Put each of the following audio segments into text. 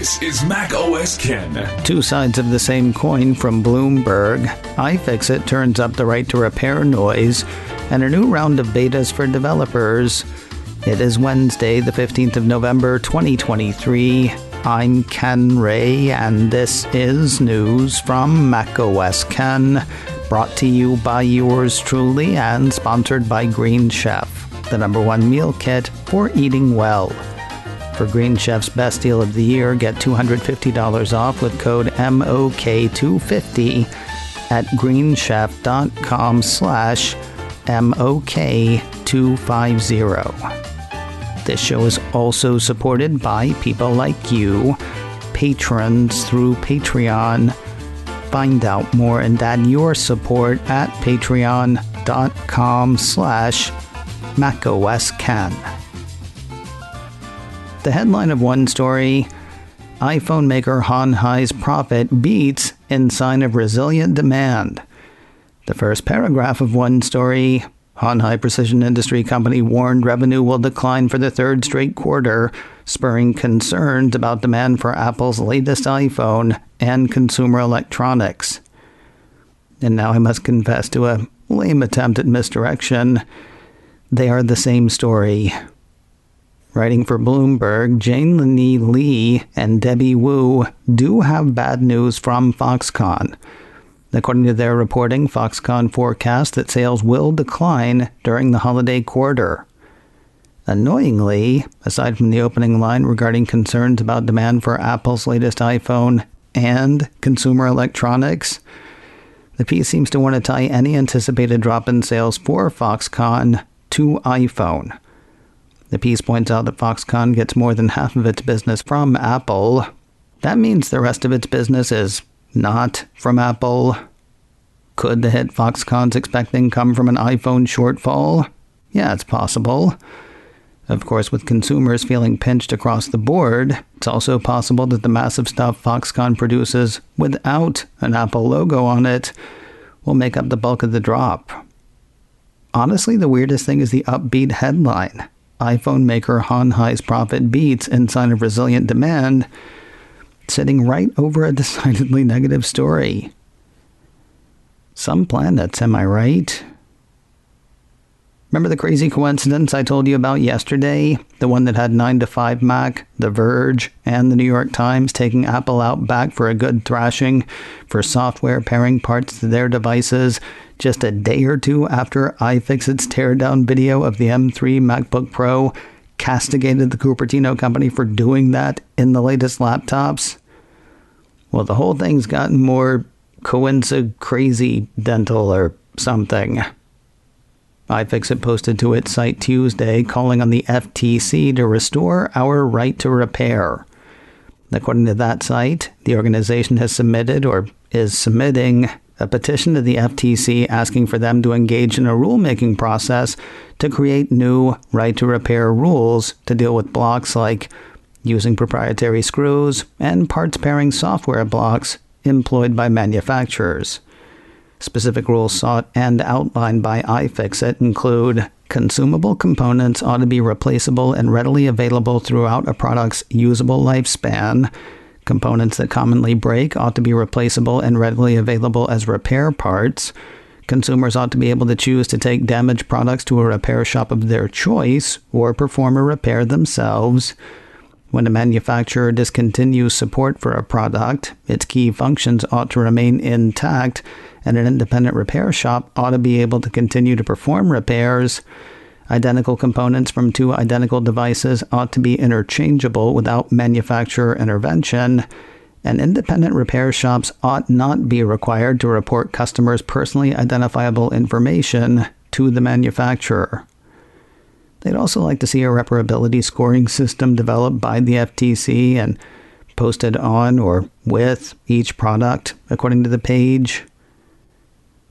This is Mac OS Ken. Two sides of the same coin from Bloomberg. iFixit turns up the right to repair noise, and a new round of betas for developers. It is Wednesday, the 15th of November, 2023. I'm Ken Ray, and this is news from Mac OS Ken, brought to you by yours truly and sponsored by Green Chef, the #1 meal kit for eating well. For Green Chef's best deal of the year, get $250 off with code MOK250 at greenchef.com/MOK250. This show is also supported by people like you, patrons through Patreon. Find out more and add your support at patreon.com/MacOSCan. The headline of one story: iPhone maker Hon Hai's profit beats in sign of resilient demand. The first paragraph of one story: Hon Hai Precision Industry Company warned revenue will decline for the third straight quarter, spurring concerns about demand for Apple's latest iPhone and consumer electronics. And now I must confess to a lame attempt at misdirection. They are the same story. Writing for Bloomberg, Jane Lee and Debbie Wu do have bad news from Foxconn. According to their reporting, Foxconn forecasts that sales will decline during the holiday quarter. Annoyingly, aside from the opening line regarding concerns about demand for Apple's latest iPhone and consumer electronics, the piece seems to want to tie any anticipated drop in sales for Foxconn to iPhone. The piece points out that Foxconn gets more than half of its business from Apple. That means the rest of its business is not from Apple. Could the hit Foxconn's expecting come from an iPhone shortfall? Yeah, it's possible. Of course, with consumers feeling pinched across the board, it's also possible that the massive stuff Foxconn produces without an Apple logo on it will make up the bulk of the drop. Honestly, the weirdest thing is the upbeat headline: iPhone maker Hon Hai's profit beats in sign of resilient demand, sitting right over a decidedly negative story. Some planets, am I right? Remember the crazy coincidence I told you about yesterday? The one that had 9 to 5 Mac, The Verge, and the New York Times taking Apple out back for a good thrashing for software pairing parts to their devices just a day or two after iFixit's teardown video of the M3 MacBook Pro castigated the Cupertino company for doing that in the latest laptops? Well, the whole thing's gotten more crazy dental or something. iFixit posted to its site Tuesday calling on the FTC to restore our right to repair. According to that site, the organization has submitted or is submitting a petition to the FTC asking for them to engage in a rulemaking process to create new right to repair rules to deal with blocks like using proprietary screws and parts pairing software blocks employed by manufacturers. Specific rules sought and outlined by iFixit include: consumable components ought to be replaceable and readily available throughout a product's usable lifespan. Components that commonly break ought to be replaceable and readily available as repair parts. Consumers ought to be able to choose to take damaged products to a repair shop of their choice or perform a repair themselves. When a manufacturer discontinues support for a product, its key functions ought to remain intact, and an independent repair shop ought to be able to continue to perform repairs. Identical components from two identical devices ought to be interchangeable without manufacturer intervention, and independent repair shops ought not be required to report customers' personally identifiable information to the manufacturer. They'd also like to see a reparability scoring system developed by the FTC and posted on or with each product, according to the page.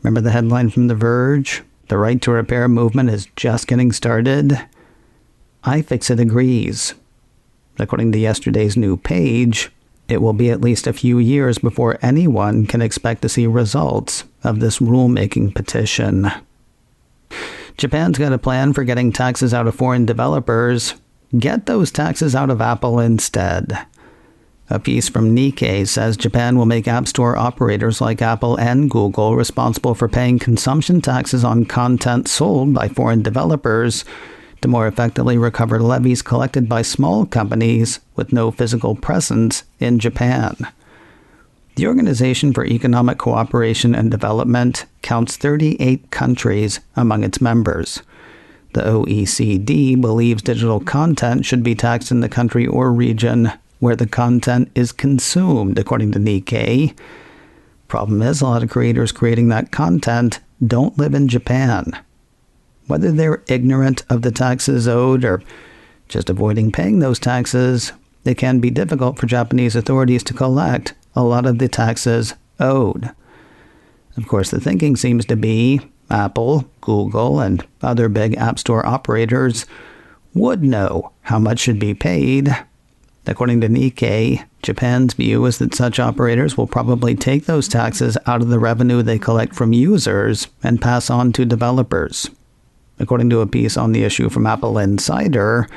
Remember the headline from The Verge? The right to repair movement is just getting started. iFixit agrees. According to yesterday's new page, it will be at least a few years before anyone can expect to see results of this rulemaking petition. Japan's got a plan for getting taxes out of foreign developers. Get those taxes out of Apple instead. A piece from Nikkei says Japan will make App Store operators like Apple and Google responsible for paying consumption taxes on content sold by foreign developers to more effectively recover levies collected by small companies with no physical presence in Japan. The Organization for Economic Cooperation and Development counts 38 countries among its members. The OECD believes digital content should be taxed in the country or region where the content is consumed, according to Nikkei. Problem is, a lot of creators creating that content don't live in Japan. Whether they're ignorant of the taxes owed or just avoiding paying those taxes, it can be difficult for Japanese authorities to collect a lot of the taxes owed. Of course, the thinking seems to be Apple, Google, and other big App Store operators would know how much should be paid. According to Nikkei, Japan's view is that such operators will probably take those taxes out of the revenue they collect from users and pass on to developers. According to a piece on the issue from Apple Insider,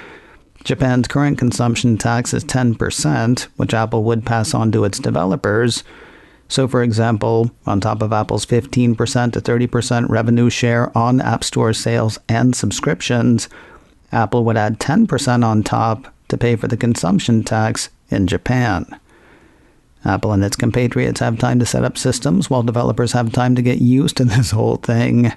Japan's current consumption tax is 10%, which Apple would pass on to its developers. So, for example, on top of Apple's 15% to 30% revenue share on App Store sales and subscriptions, Apple would add 10% on top to pay for the consumption tax in Japan. Apple and its compatriots have time to set up systems while developers have time to get used to this whole thing.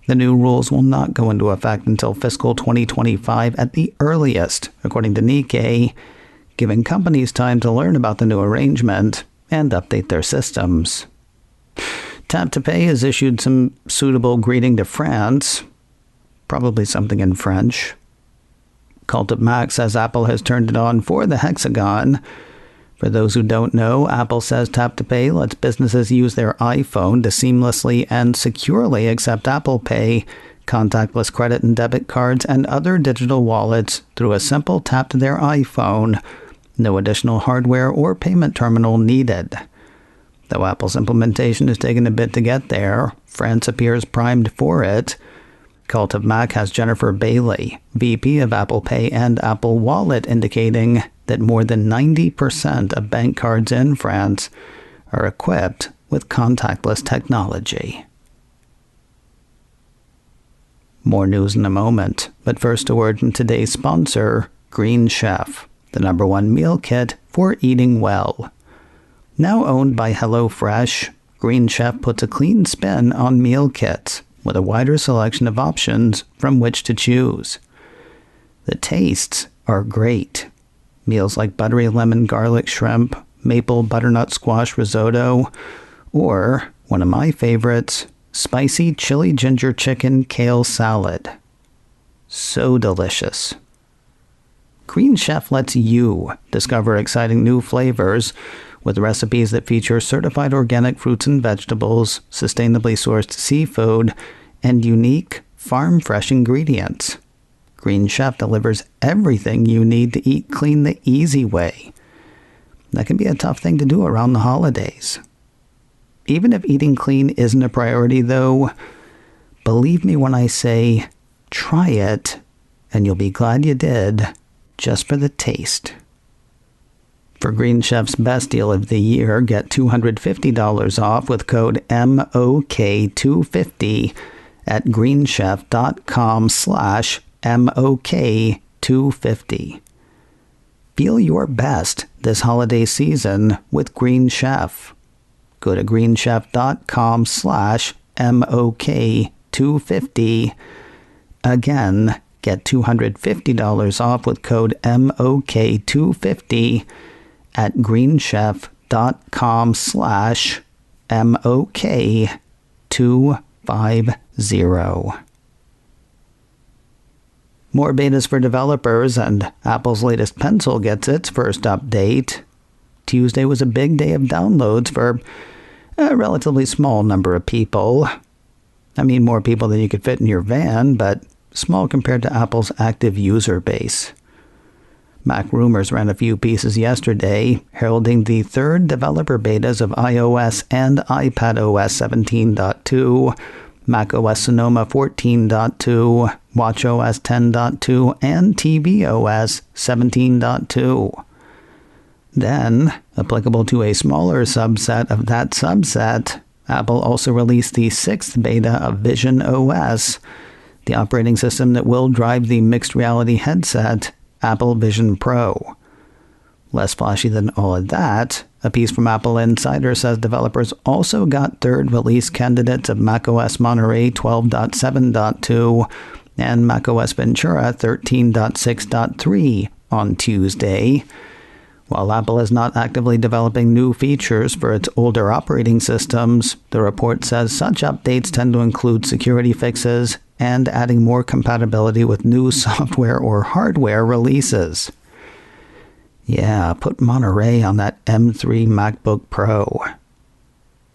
The new rules will not go into effect until fiscal 2025 at the earliest, according to Nikkei, giving companies time to learn about the new arrangement and update their systems. Tap to Pay has issued some suitable greeting to France, probably something in French. Cult of Mac says Apple has turned it on for the Hexagon. For those who don't know, Apple says Tap to Pay lets businesses use their iPhone to seamlessly and securely accept Apple Pay, contactless credit and debit cards, and other digital wallets through a simple tap to their iPhone. No additional hardware or payment terminal needed. Though Apple's implementation has taken a bit to get there, France appears primed for it. Cult of Mac has Jennifer Bailey, VP of Apple Pay and Apple Wallet, indicating that more than 90% of bank cards in France are equipped with contactless technology. More news in a moment, but first a word from today's sponsor, Green Chef, the #1 meal kit for eating well. Now owned by HelloFresh, Green Chef puts a clean spin on meal kits, with a wider selection of options from which to choose. The tastes are great. Meals like buttery lemon garlic shrimp, maple butternut squash risotto, or, one of my favorites, spicy chili ginger chicken kale salad. So delicious. Green Chef lets you discover exciting new flavors with recipes that feature certified organic fruits and vegetables, sustainably sourced seafood, and unique farm-fresh ingredients. Green Chef delivers everything you need to eat clean the easy way. That can be a tough thing to do around the holidays. Even if eating clean isn't a priority, though, believe me when I say try it, and you'll be glad you did, just for the taste. For Green Chef's best deal of the year, get $250 off with code MOK250 at greenchef.com/MOK250. Feel your best this holiday season with Green Chef. Go to greenchef.com/MOK250. Again, get $250 off with code MOK250 at greenchef.com/MOK250. More betas for developers, and Apple's latest Pencil gets its first update. Tuesday was a big day of downloads for a relatively small number of people. I mean, more people than you could fit in your van, but small compared to Apple's active user base. Mac Rumors ran a few pieces yesterday, heralding the third developer betas of iOS and iPadOS 17.2, macOS Sonoma 14.2, watchOS 10.2, and tvOS 17.2. Then, applicable to a smaller subset of that subset, Apple also released the 6th beta of Vision OS, the operating system that will drive the mixed reality headset, Apple Vision Pro. Less flashy than all of that, a piece from Apple Insider says developers also got third release candidates of macOS Monterey 12.7.2 and macOS Ventura 13.6.3 on Tuesday. While Apple is not actively developing new features for its older operating systems, the report says such updates tend to include security fixes and adding more compatibility with new software or hardware releases. Yeah, put Monterey on that M3 MacBook Pro.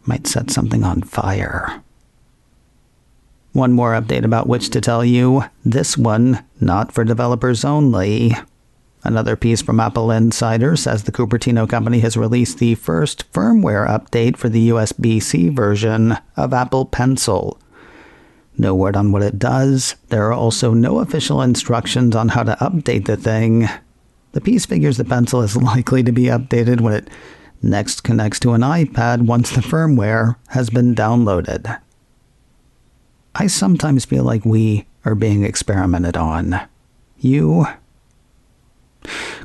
Might set something on fire. One more update about which to tell you. This one, not for developers only. Another piece from Apple Insider says the Cupertino company has released the first firmware update for the USB-C version of Apple Pencil. No word on what it does. There are also no official instructions on how to update the thing. The piece figures the Pencil is likely to be updated when it next connects to an iPad once the firmware has been downloaded. I sometimes feel like we are being experimented on. You?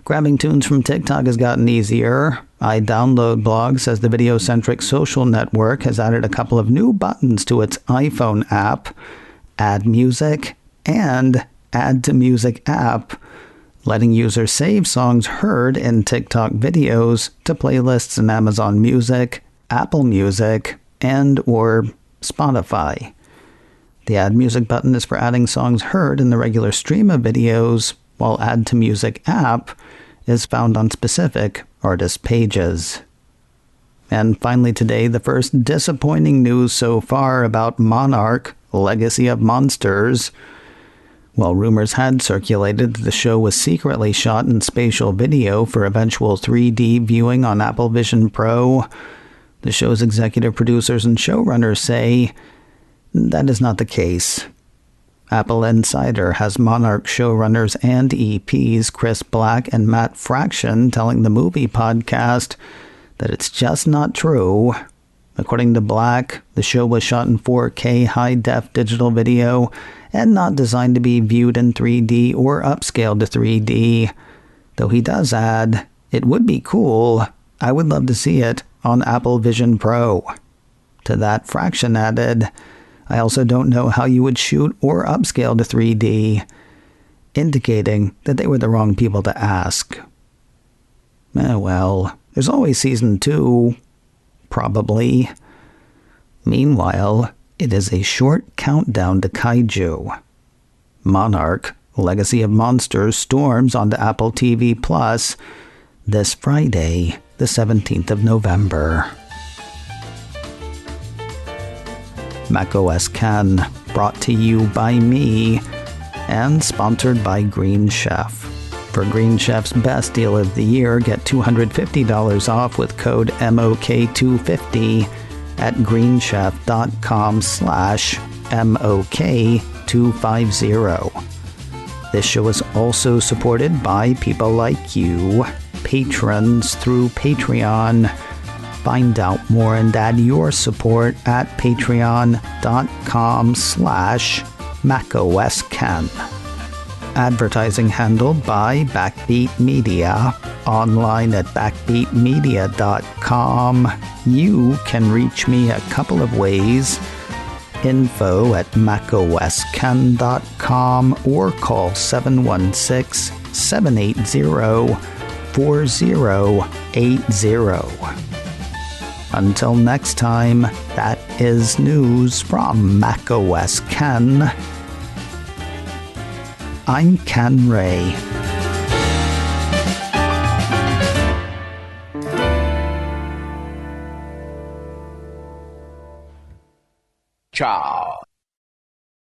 Grabbing tunes from TikTok has gotten easier. iDownload blog says the video-centric social network has added a couple of new buttons to its iPhone app, Add Music and Add to Music app, letting users save songs heard in TikTok videos to playlists in Amazon Music, Apple Music, and or Spotify. The Add Music button is for adding songs heard in the regular stream of videos, while Add to Music app is found on specific artist pages. And finally today, the first disappointing news so far about Monarch, Legacy of Monsters. While rumors had circulated that the show was secretly shot in spatial video for eventual 3D viewing on Apple Vision Pro, the show's executive producers and showrunners say that is not the case. Apple Insider has Monarch showrunners and EPs Chris Black and Matt Fraction telling the Movie Podcast that it's just not true. According to Black, the show was shot in 4K high-def digital video and not designed to be viewed in 3D or upscaled to 3D. Though he does add, it would be cool. I would love to see it on Apple Vision Pro. To that, Fraction added, I also don't know how you would shoot or upscale to 3D, indicating that they were the wrong people to ask. Well, there's always season 2. Probably. Meanwhile, it is a short countdown to Kaiju. Monarch, Legacy of Monsters storms onto Apple TV Plus this Friday, the 17th of November. macOS Ken, brought to you by me and sponsored by Green Chef. For Green Chef's best deal of the year, get $250 off with code MOK250 at greenchef.com/MOK250. This show is also supported by people like you, patrons through Patreon. Find out more and add your support at patreon.com/MacOSKen. Advertising handled by Backbeat Media. Online at backbeatmedia.com. You can reach me a couple of ways. Info at macosken.com or call 716-780-4080. Until next time, that is news from macOS Ken. I'm Ken Ray. Ciao.